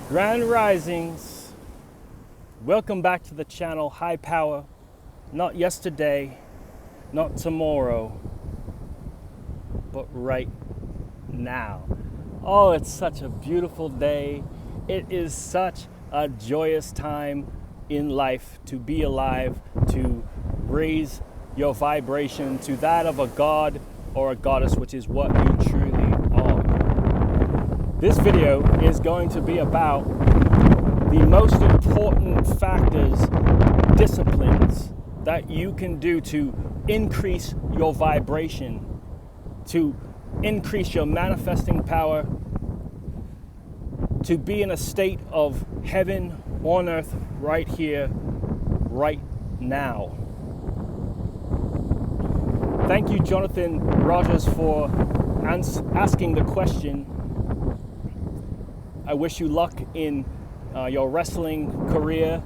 Grand Risings, welcome back to the channel. High Power, not yesterday, not tomorrow, but right now. Oh, it's such a beautiful day. It is such a joyous time in life to be alive, to raise your vibration to that of a god or a goddess, which is what you truly are. This video is going to be about the most important factors, disciplines that you can do to increase your vibration, to increase your manifesting power, to be in a state of heaven on earth right here, right now. Thank you, Jonathan Rogers, for asking the question. I wish you luck in your wrestling career.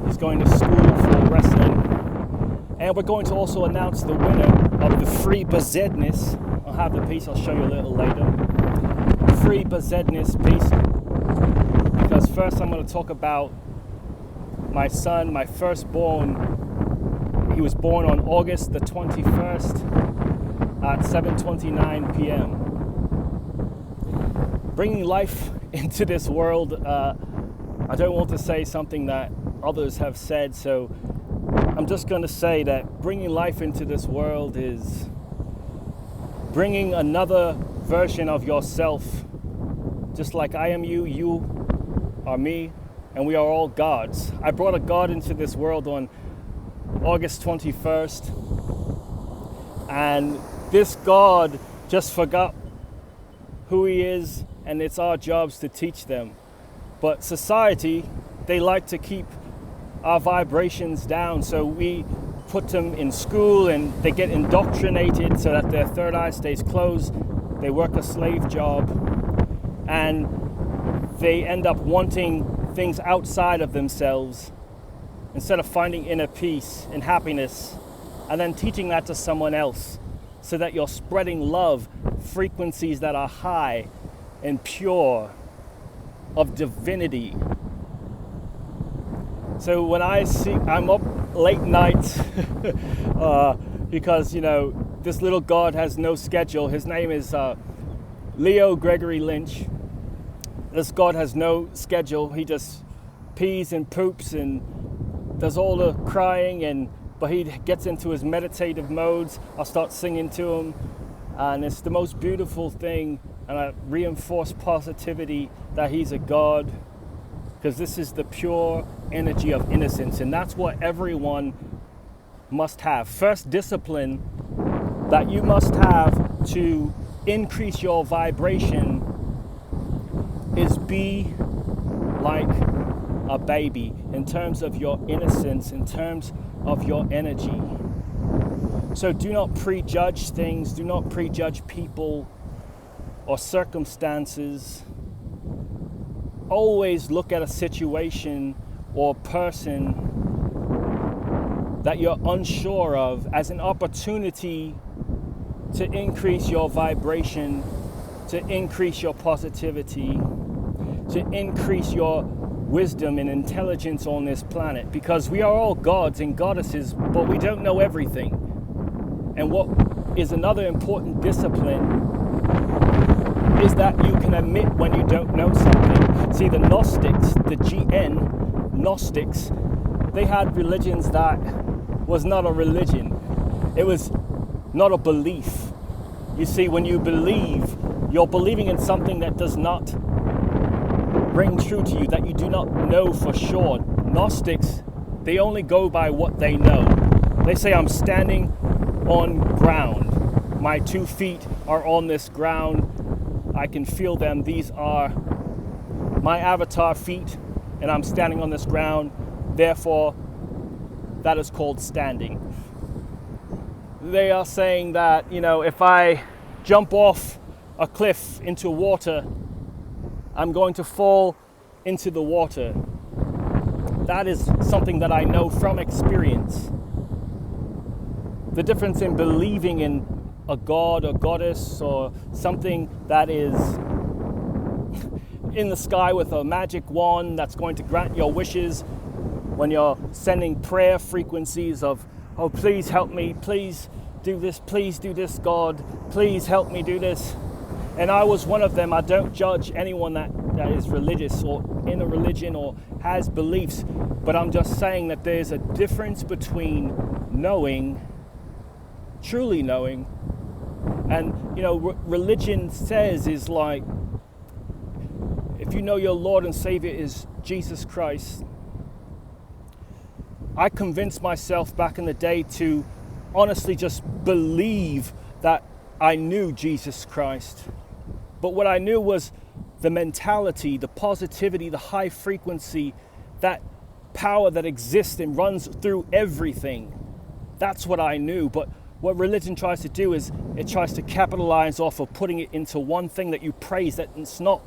He's going to school for wrestling. And we're going to also announce the winner of the free Besednice. I'll have the piece, I'll show you a little later. Free Besednice piece. Because first I'm going to talk about my son, my firstborn. He was born on August the 21st at 7:29 p.m. Bringing life into this world, I don't want to say something that others have said, so I'm just going to say that bringing life into this world is bringing another version of yourself. Just like I am you, you are me, and we are all gods. I brought a god into this world on August 21st, and this god just forgot who he is, and it's our jobs to teach them. But society, they like to keep our vibrations down, so we put them in school and they get indoctrinated so that their third eye stays closed. They work a slave job and they end up wanting things outside of themselves instead of finding inner peace and happiness and then teaching that to someone else, so that you're spreading love, frequencies that are high and pure, of divinity. So when I'm up late nights because, you know, this little god has no schedule. His name is Leo Gregory Lynch. This god has no schedule. He just pees and poops and does all the crying, but he gets into his meditative modes. I'll start singing to him, and it's the most beautiful thing. And I reinforce positivity that he's a god, because this is the pure energy of innocence, and that's what everyone must have. First discipline that you must have to increase your vibration is be like a baby in terms of your innocence, in terms of your energy. So do not prejudge things, do not prejudge people or circumstances. Always look at a situation or person that you're unsure of as an opportunity to increase your vibration, to increase your positivity, to increase your wisdom and intelligence on this planet, because we are all gods and goddesses, but we don't know everything. And what is another important discipline is that you can admit when you don't know something. See, the Gnostics, the GN Gnostics, they had religions that was not a religion. It was not a belief. You see, when you believe, you're believing in something that does not ring true to you, that you do not know for sure. Gnostics, they only go by what they know. They say, I'm standing on ground. My 2 feet are on this ground. I can feel them. These are my avatar feet, and I'm standing on this ground. Therefore, that is called standing. They are saying that, you know, if I jump off a cliff into water, I'm going to fall into the water. That is something that I know from experience. The difference in believing in a god or goddess or something that is in the sky with a magic wand that's going to grant your wishes, when you're sending prayer frequencies of, oh, please help me, please do this, God, please help me do this. And I was one of them. I don't judge anyone that is religious or in a religion or has beliefs, but I'm just saying that there's a difference between knowing, truly knowing, and, you know, religion says is like, if you know your Lord and Savior is Jesus Christ. I convinced myself back in the day to honestly just believe that I knew Jesus Christ. But what I knew was the mentality, the positivity, the high frequency, that power that exists and runs through everything. That's what I knew. But what religion tries to do is it tries to capitalize off of putting it into one thing that you praise, that it's not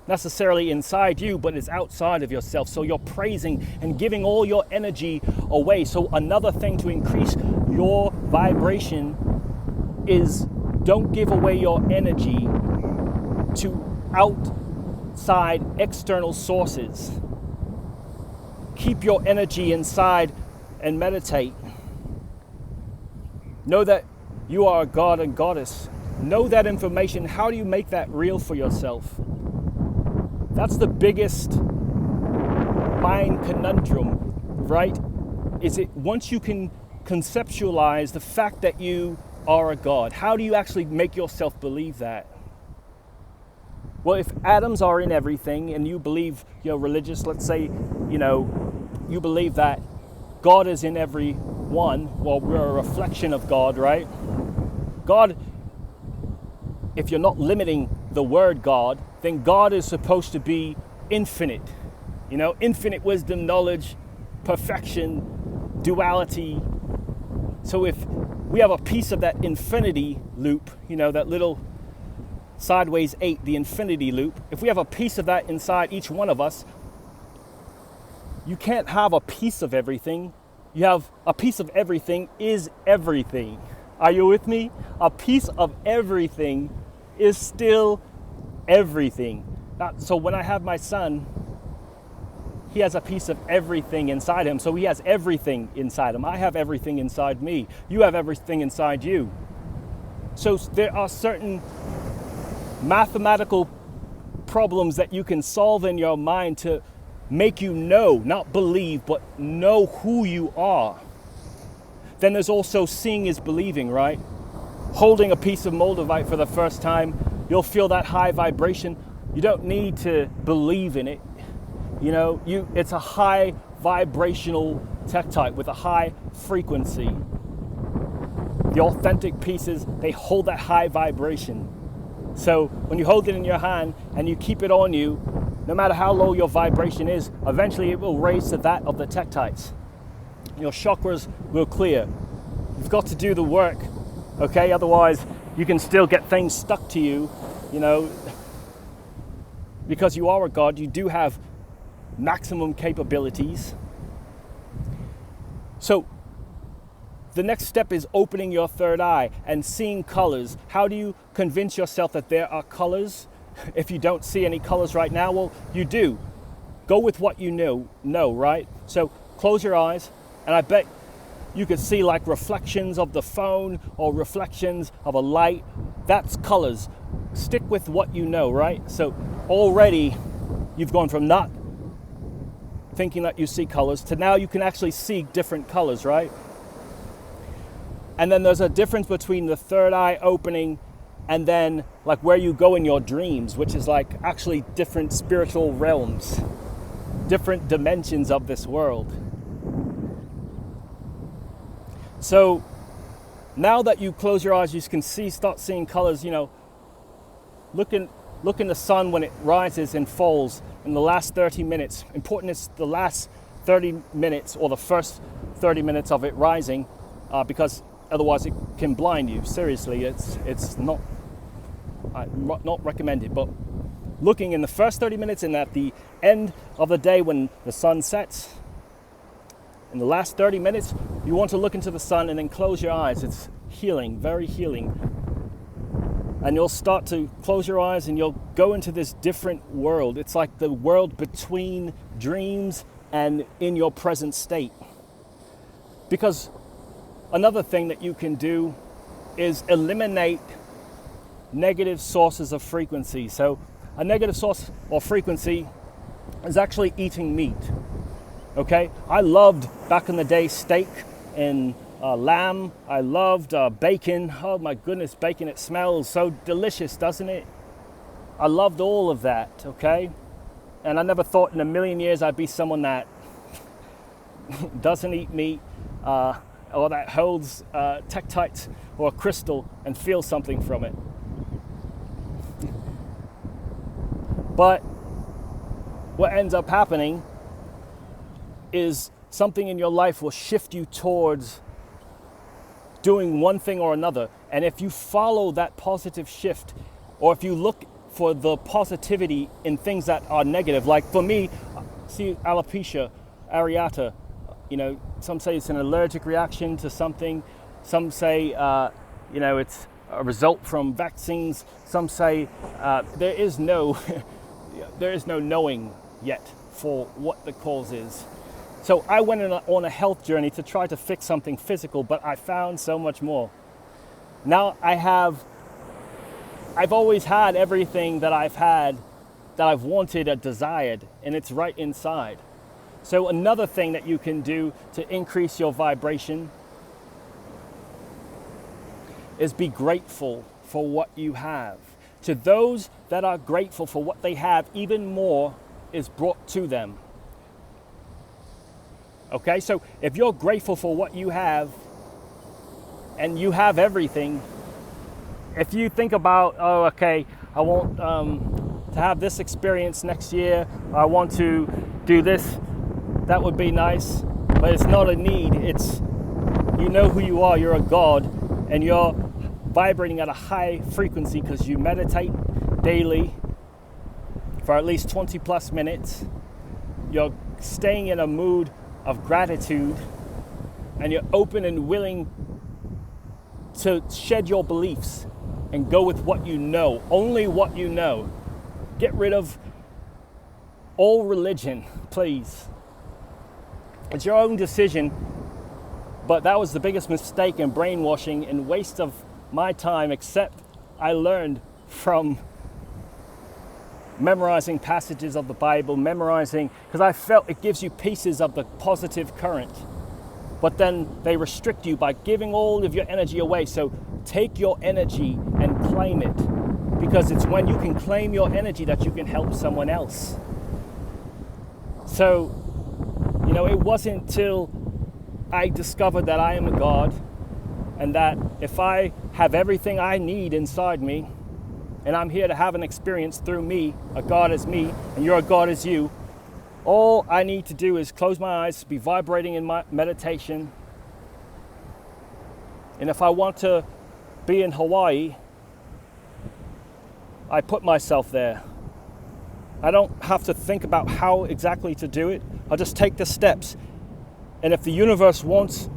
necessarily inside you, but it's outside of yourself. So you're praising and giving all your energy away. So another thing to increase your vibration is don't give away your energy to outside external sources. Keep your energy inside and meditate. Know that you are a god and goddess. Know that information. How do you make that real for yourself? That's the biggest mind conundrum, right? Is it once you can conceptualize the fact that you are a god, how do you actually make yourself believe that? Well, if atoms are in everything and you believe, religious, let's say, you believe that God is in every one, well, we're a reflection of God, right? God, if you're not limiting the word God, then God is supposed to be infinite, infinite wisdom, knowledge, perfection, duality. So if we have a piece of that infinity loop, that little sideways 8, the infinity loop, if we have a piece of that inside each one of us, you can't have a piece of everything. You have a piece of everything is everything. Are you with me? A piece of everything is still everything. So when I have my son, he has a piece of everything inside him. So he has everything inside him. I have everything inside me. You have everything inside you. So there are certain mathematical problems that you can solve in your mind to make you know, not believe, but know who you are. Then there's also seeing is believing, right? Holding a piece of Moldavite for the first time, you'll feel that high vibration. You don't need to believe in it. It's a high vibrational tektite with a high frequency. The authentic pieces, they hold that high vibration. So when you hold it in your hand and you keep it on you, no matter how low your vibration is, eventually it will raise to that of the tektites. Your chakras will clear. You've got to do the work, okay? Otherwise, you can still get things stuck to you, because you are a god, you do have maximum capabilities. So the next step is opening your third eye and seeing colors. How do you convince yourself that there are colors? If you don't see any colors right now, well, you do. Go with what you know, right? So close your eyes, and I bet you could see like reflections of the phone or reflections of a light. That's colors. Stick with what you know, right? So already you've gone from not thinking that you see colors to now you can actually see different colors, right? And then there's a difference between the third eye opening and then like where you go in your dreams, which is like actually different spiritual realms, different dimensions of this world. So now that you close your eyes, you can start seeing colors, look in the sun when it rises and falls in the last 30 minutes. Important is the last 30 minutes or the first 30 minutes of it rising, because otherwise it can blind you. Seriously, it's not recommended. But looking in the first 30 minutes and at the end of the day when the sun sets, in the last 30 minutes, you want to look into the sun and then close your eyes. It's healing, very healing. and you'll start to close your eyes and you'll go into this different world. It's like the world between dreams and in your present state. Because another thing that you can do is eliminate negative sources of frequency. So a negative source or frequency is actually eating meat. Okay, I loved back in the day steak and lamb. I loved bacon. Oh my goodness, bacon, it smells so delicious, doesn't it? I loved all of that, okay? And I never thought in a million years I'd be someone that doesn't eat meat or that holds tektite or a crystal and feels something from it. But what ends up happening is something in your life will shift you towards doing one thing or another. And if you follow that positive shift, or if you look for the positivity in things that are negative, like for me, see alopecia areata, you know, some say it's an allergic reaction to something. Some say, you know, it's a result from vaccines. Some say there is no knowing yet for what the cause is. So I went on a health journey to try to fix something physical, but I found so much more. Now I've always had everything that I've had, that I've wanted or desired, and it's right inside. So another thing that you can do to increase your vibration is be grateful for what you have. To those that are grateful for what they have, even more is brought to them. Okay, so if you're grateful for what you have, and you have everything, if you think about, oh, okay, I want to have this experience next year, I want to do this, that would be nice, but it's not a need. It's, you know who you are, you're a God, and you're vibrating at a high frequency because you meditate daily for at least 20 plus minutes. You're staying in a mood of gratitude, and you're open and willing to shed your beliefs and go with what you know, only what you know. Get rid of all religion, please. It's your own decision, but that was the biggest mistake and brainwashing and waste of my time, except I learned from memorizing passages of the Bible, because I felt it gives you pieces of the positive current, but then they restrict you by giving all of your energy away. So take your energy and claim it, because it's when you can claim your energy that you can help someone else. So, you know, it wasn't till I discovered that I am a God, and that if I have everything I need inside me, and I'm here to have an experience through me, a God as me, and you're a God as you, all I need to do is close my eyes, be vibrating in my meditation. And if I want to be in Hawaii, I put myself there. I don't have to think about how exactly to do it. I'll just take the steps. And if the universe wants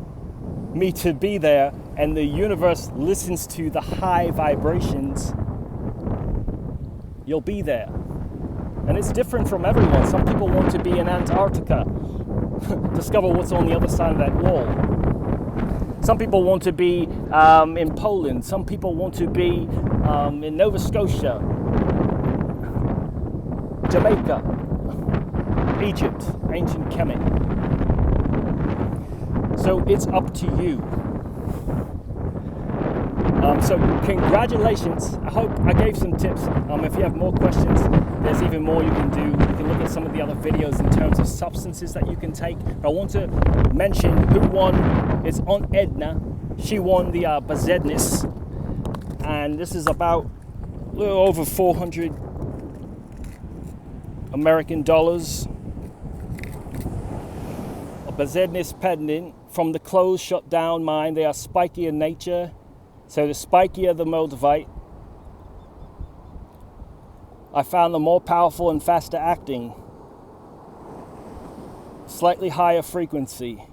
me to be there, and the universe listens to the high vibrations, you'll be there. And it's different from everyone. Some people want to be in Antarctica, discover what's on the other side of that wall. Some people want to be in Poland. Some people want to be in Nova Scotia, Jamaica, Egypt, ancient Kemet. So it's up to you. So congratulations. I hope I gave some tips. If you have more questions, there's even more you can do. You can look at some of the other videos in terms of substances that you can take. I want to mention who won. It's on Edna. She won the Besednice. And this is about a little over 400 American dollars. A Besednice pendant from the closed shut down mine. They are spiky in nature. So the spikier the Moldavite, I found the more powerful and faster acting, slightly higher frequency,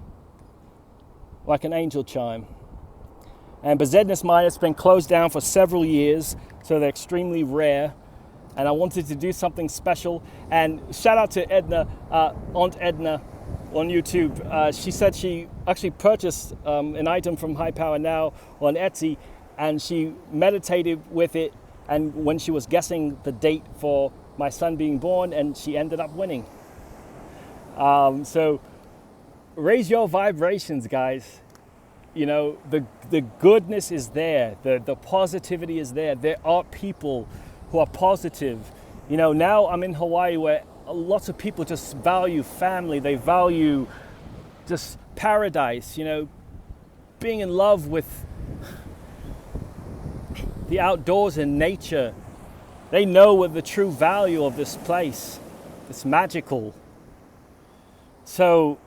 like an angel chime. And Besednice mine has been closed down for several years, so they're extremely rare. And I wanted to do something special. And shout out to Edna, Aunt Edna on YouTube. She said she actually purchased an item from High Power Now on Etsy, and she meditated with it, and when she was guessing the date for my son being born, and she ended up winning. So raise your vibrations, guys. You know, the goodness is there, the positivity is there. There are people who are positive. You know, now I'm in Hawaii where lots of people just value family. They value just paradise, you know, being in love with the outdoors and nature. They know what the true value of this place. It's magical. So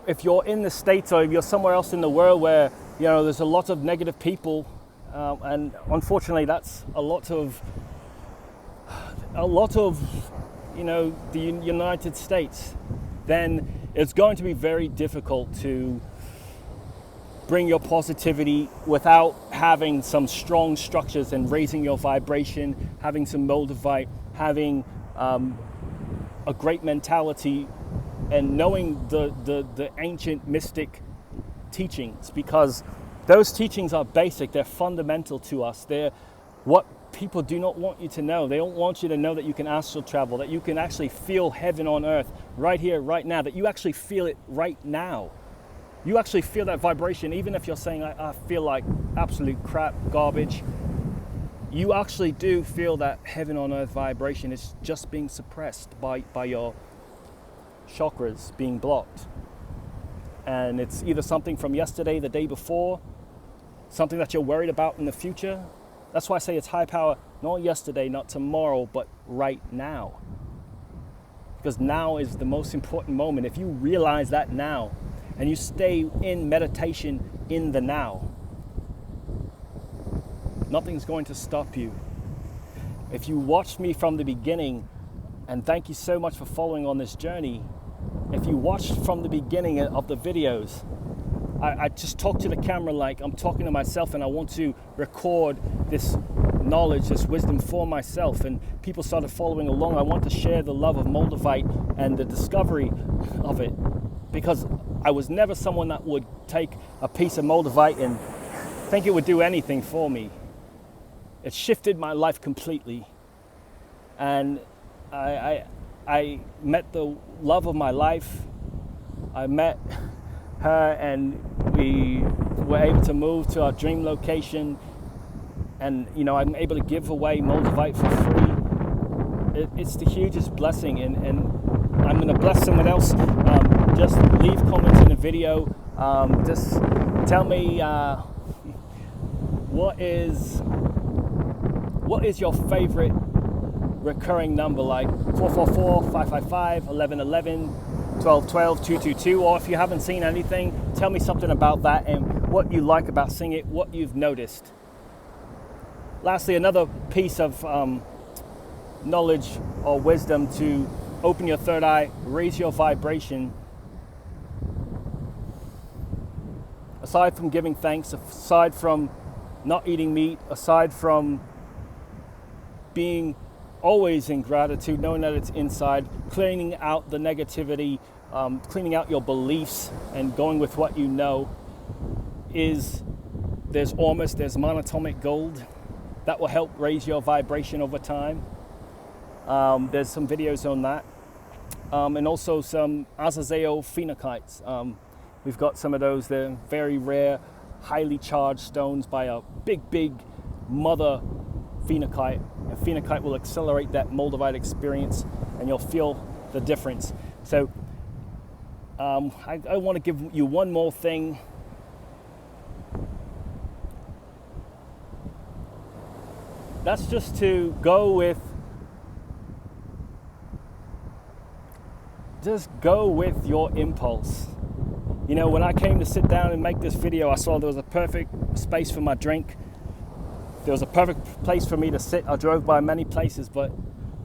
if you're in the States or if you're somewhere else in the world where, you know, there's a lot of negative people, and unfortunately that's a lot of, you know, the United States, then it's going to be very difficult to bring your positivity without having some strong structures and raising your vibration, having some Moldavite, having a great mentality, and knowing the ancient mystic teachings, because those teachings are basic, they're fundamental to us. They're what people do not want you to know. They don't want you to know that you can astral travel, that you can actually feel heaven on earth right here, right now, that you actually feel it right now. You actually feel that vibration, even if you're saying, I feel like absolute crap, garbage. You actually do feel that heaven on earth vibration. It's just being suppressed by your chakras being blocked. And it's either something from yesterday, the day before, something that you're worried about in the future. That's why I say it's high power, not yesterday, not tomorrow, but right now. Because now is the most important moment. If you realize that now, and you stay in meditation in the now, nothing's going to stop you. If you watched me from the beginning, and thank you so much for following on this journey, if you watched from the beginning of the videos, I just talk to the camera like I'm talking to myself, and I want to record this knowledge, this wisdom for myself, and people started following along. I want to share the love of Moldavite and the discovery of it, because I was never someone that would take a piece of Moldavite and think it would do anything for me. It shifted my life completely, and I met the love of my life. I met her, and we were able to move to our dream location, and you know, I'm able to give away Moldavite for free. It's the hugest blessing, and I'm going to bless someone else. Just leave comments in the video. Just tell me what is your favorite recurring number, like 444, 555, 1111, 1212, 222, or if you haven't seen anything, tell me something about that and what you like about seeing it, what you've noticed. Lastly, another piece of knowledge or wisdom to open your third eye, raise your vibration. Aside from giving thanks, aside from not eating meat, aside from being always in gratitude, knowing that it's inside, cleaning out the negativity, cleaning out your beliefs and going with what you know, there's monatomic gold that will help raise your vibration over time. There's some videos on that. And also some Azazel phenokites. We've got some of those. They're very rare, highly charged stones by a big mother phenokite. A phenokite will accelerate that Moldavite experience, and you'll feel the difference. So I want to give you one more thing. That's just to go with your impulse. You know, when I came to sit down and make this video, I saw there was a perfect space for my drink. There was a perfect place for me to sit. I drove by many places, but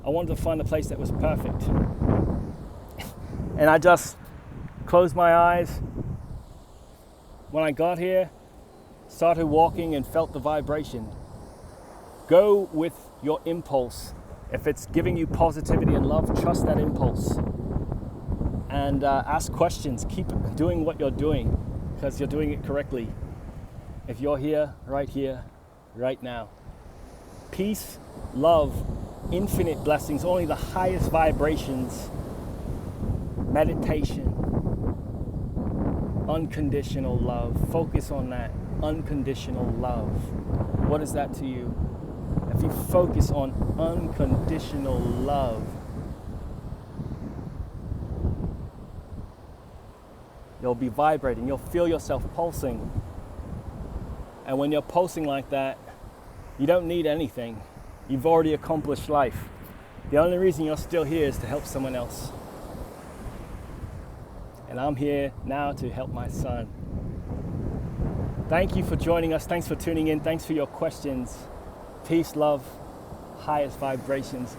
I wanted to find a place that was perfect. And I just closed my eyes when I got here, started walking and felt the vibration. Go with your impulse. If it's giving you positivity and love, trust that impulse. And ask questions. Keep doing what you're doing because you're doing it correctly. If you're here, right now. Peace, love, infinite blessings, only the highest vibrations, meditation, unconditional love. Focus on that. Unconditional love. What is that to you? If you focus on unconditional love, you'll be vibrating. You'll feel yourself pulsing. And when you're pulsing like that, you don't need anything. You've already accomplished life. The only reason you're still here is to help someone else. And I'm here now to help my son. Thank you for joining us. Thanks for tuning in. Thanks for your questions. Peace, love, highest vibrations.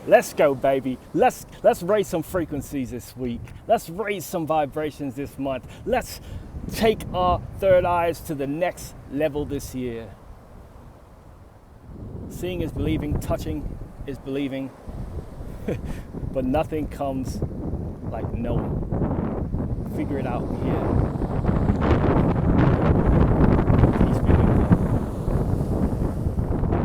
Let's go, baby. Let's raise some frequencies this week. Let's raise some vibrations this month. Let's take our third eyes to the next level this year. Seeing is believing, touching is believing, but nothing comes like knowing. Figure it out here.